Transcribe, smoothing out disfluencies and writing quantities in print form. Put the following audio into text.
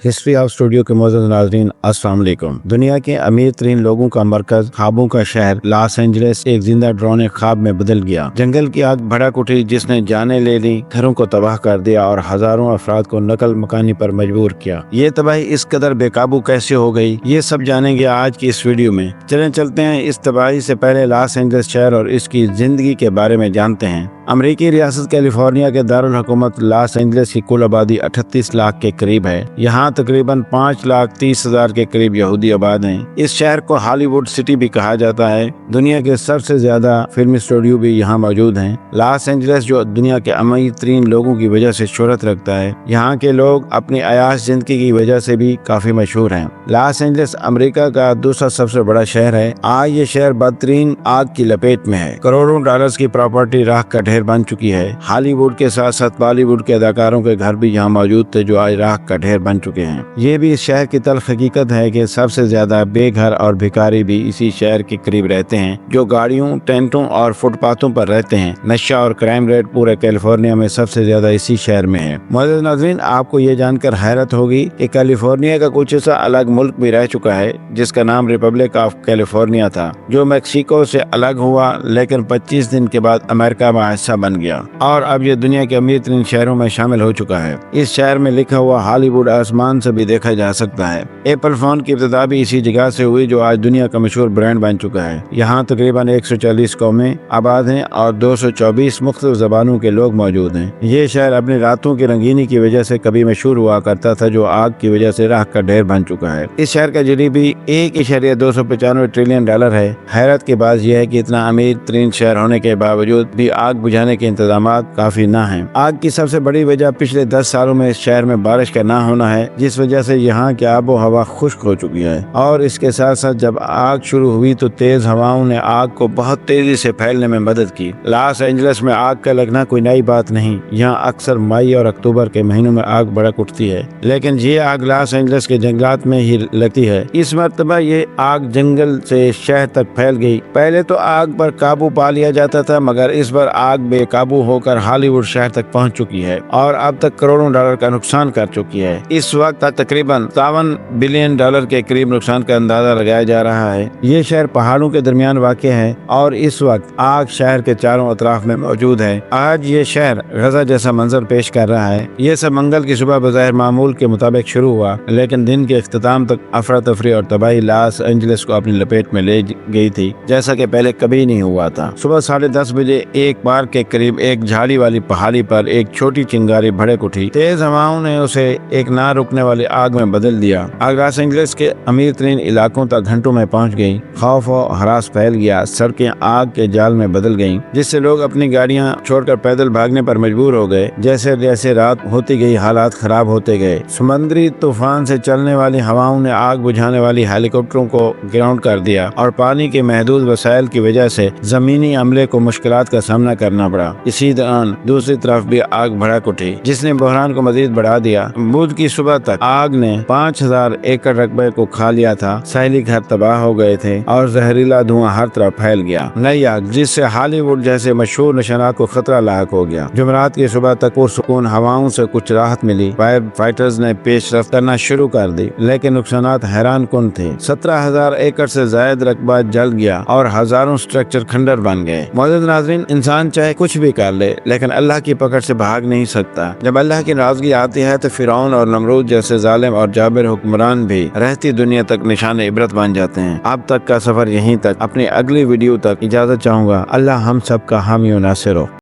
History of studio के मौजूद नाज़रीन अस्सलाम वालेकुम। दुनिया के अमीर तरीन लोगों का मरकज, ख्वाबों का शहर लॉस एंजलिस एक जिंदा ड्रोन ख्वाब में बदल गया। जंगल की आग भड़क उठी जिसने जाने ले ली, घरों को तबाह कर दिया और हजारों अफराद को नकल मकानी पर मजबूर किया। ये तबाही इस कदर बेकाबू कैसे हो गई, ये सब जानेंगे आज की इस वीडियो में। चलते हैं इस तबाही से पहले लॉस एंजलिस शहर और इसकी जिंदगी के बारे में जानते हैं। अमेरिकी रियासत कैलिफोर्निया के दारुल हुकूमत लॉस एंजलिस की कुल आबादी 38 लाख के करीब है। यहाँ तकरीबन 5,30,000 के करीब यहूदी आबाद हैं। इस शहर को हॉलीवुड सिटी भी कहा जाता है। दुनिया के सबसे ज्यादा फिल्मी स्टूडियो भी यहाँ मौजूद हैं। लॉस एंजलिस जो दुनिया के अमीर तरीन लोगों की वजह से शोहरत रखता है, यहाँ के लोग अपनी अयाश जिंदगी की वजह से भी काफी मशहूर हैं। लॉस एंजलिस अमेरिका का दूसरा सबसे बड़ा शहर है। आज ये शहर बदतरीन आग की लपेट में है। करोड़ों डॉलर्स की प्रॉपर्टी राख का ढेर बन चुकी है। हॉलीवुड के साथ साथ बॉलीवुड के अदाकारों के घर भी यहाँ मौजूद थे जो आज राख का ढेर बन चुके हैं। ये भी इस शहर की तल्ख हकीकत है कि सबसे ज्यादा बेघर और भिखारी भी इसी शहर के करीब रहते हैं, जो गाड़ियों, टेंटों और फुटपाथों पर रहते हैं। नशा और क्राइम रेट पूरे कैलिफोर्निया में सबसे ज्यादा इसी शहर में है। मौजूद नाज़रीन, आपको ये जानकर हैरत होगी कि कैलिफोर्निया का कुछ हिस्सा अलग मुल्क भी रह चुका है जिसका नाम रिपब्लिक ऑफ कैलिफोर्निया था, जो मैक्सिको से अलग हुआ लेकिन 25 दिन के बाद अमेरिका में हिस्सा बन गया और अब ये दुनिया के अमीर तरीन शहरों में शामिल हो चुका है। इस शहर में लिखा हुआ हॉलीवुड आसमान से भी देखा जा सकता है। एप्पल फोन की इब्तिदा भी इसी जगह से हुई जो आज दुनिया का मशहूर ब्रांड बन चुका है। यहाँ तकरीबन 140 कौमें आबाद हैं और 224 मुख्तलिफ जबानों के लोग मौजूद हैं। ये शहर अपनी रातों की रंगीनी की वजह से कभी मशहूर हुआ करता था, जो आग की वजह से राख का ढेर बन चुका है। इस शहर का जीडीपी 1.295 ट्रिलियन डॉलर है। हैरत की बात यह है कि इतना अमीर तरीन शहर होने के बावजूद भी आग बुझाने के इंतजाम काफी न हैं। आग की सबसे बड़ी वजह पिछले 10 सालों में इस शहर में बारिश का न होना है, जिस वजह से यहाँ की आबो हवा खुश्क हो चुकी है। और इसके साथ साथ जब आग शुरू हुई तो तेज हवाओं ने आग को बहुत तेजी से फैलने में मदद की। लॉस एंजलिस में आग का लगना कोई नई बात नहीं। यहाँ अक्सर मई और अक्टूबर के महीनों में आग भड़क उठती है, लेकिन ये आग लॉस एंजलिस के जंगलात में ही लगती है। इस मरतबा ये आग जंगल से शहर तक फैल गई। पहले तो आग पर काबू पा लिया जाता था, मगर इस बार आग बेकाबू होकर हॉलीवुड शहर तक पहुंच चुकी है और अब तक करोड़ों डॉलर का नुकसान कर चुकी है। इस वक्त तकरीबन 57 बिलियन डॉलर के करीब नुकसान का अंदाजा लगाया जा रहा है। ये शहर पहाड़ों के दरमियान वाक़ है और इस वक्त आग शहर के चारों अतराफ में मौजूद है। आज ये शहर गजा जैसा मंजर पेश कर रहा है। ये सब मंगल की सुबह बज़ाहिर मामूल के मुताबिक शुरू हुआ, लेकिन दिन के इख्तिताम तक अफरा तफरी और तबाही लॉस एंजलिस को अपनी लपेट में ले गई थी, जैसा कि पहले कभी नहीं हुआ था। सुबह 10:30 बजे एक बार के करीब एक झाड़ी वाली पहाड़ी पर एक छोटी चिंगारी भड़क उठी। तेज हवाओं ने उसे एक ना रुकने वाली आग में बदल दिया। आग लॉस एंजलिस के अमीर तरीन इलाकों तक घंटों में पहुंच गई। खौफ और हरास फैल गया। सड़कें आग के जाल में बदल गईं, जिससे लोग अपनी गाड़ियां छोड़कर पैदल भागने पर मजबूर हो गए। जैसे जैसे रात होती गई हालात खराब होते गए। समुद्री तूफान से चलने वाली हवाओं ने आग बुझाने वाली हेलीकॉप्टरों को ग्राउंड कर दिया और पानी के महदूद वसाइल की वजह से जमीनी अमले को मुश्किलात का सामना करना पड़ा। इसी दौरान दूसरी तरफ भी आग भड़क उठी, जिसने बहरान को मजीद बढ़ा दिया। बुध की सुबह तक आग ने 5000 एकड़ रकबे को खा लिया था। सैली घर तबाह हो गए थे और जहरीला धुआं हर तरफ फैल गया। नई आग, जिससे हॉलीवुड जैसे मशहूर निशानात को खतरा लायक हो गया। जुमेरात की सुबह तक पुरसुकून हवाओं से कुछ राहत मिली। फायर फाइटर्स ने पेशरफ्त करना शुरू कर दी, लेकिन नुकसानात हैरान कुन थे। 17,000 एकड़ से ज्यादा रकबा जल गया और हजारों स्ट्रक्चर खंडर बन गए। मौजूद नाज़रीन, इंसान चाहे कुछ भी कर ले, लेकिन अल्लाह की पकड़ से भाग नहीं सकता। जब अल्लाह की नाराजगी आती है तो फिरौन और नमरूद जैसे जालिम और जाबिर हुक्मरान भी रहती दुनिया तक निशान इबरत बन जाते हैं। अब तक का सफर यहीं तक। अपनी अगली वीडियो तक इजाजत चाहूंगा। अल्लाह हम सब का हामी और नासिर हो।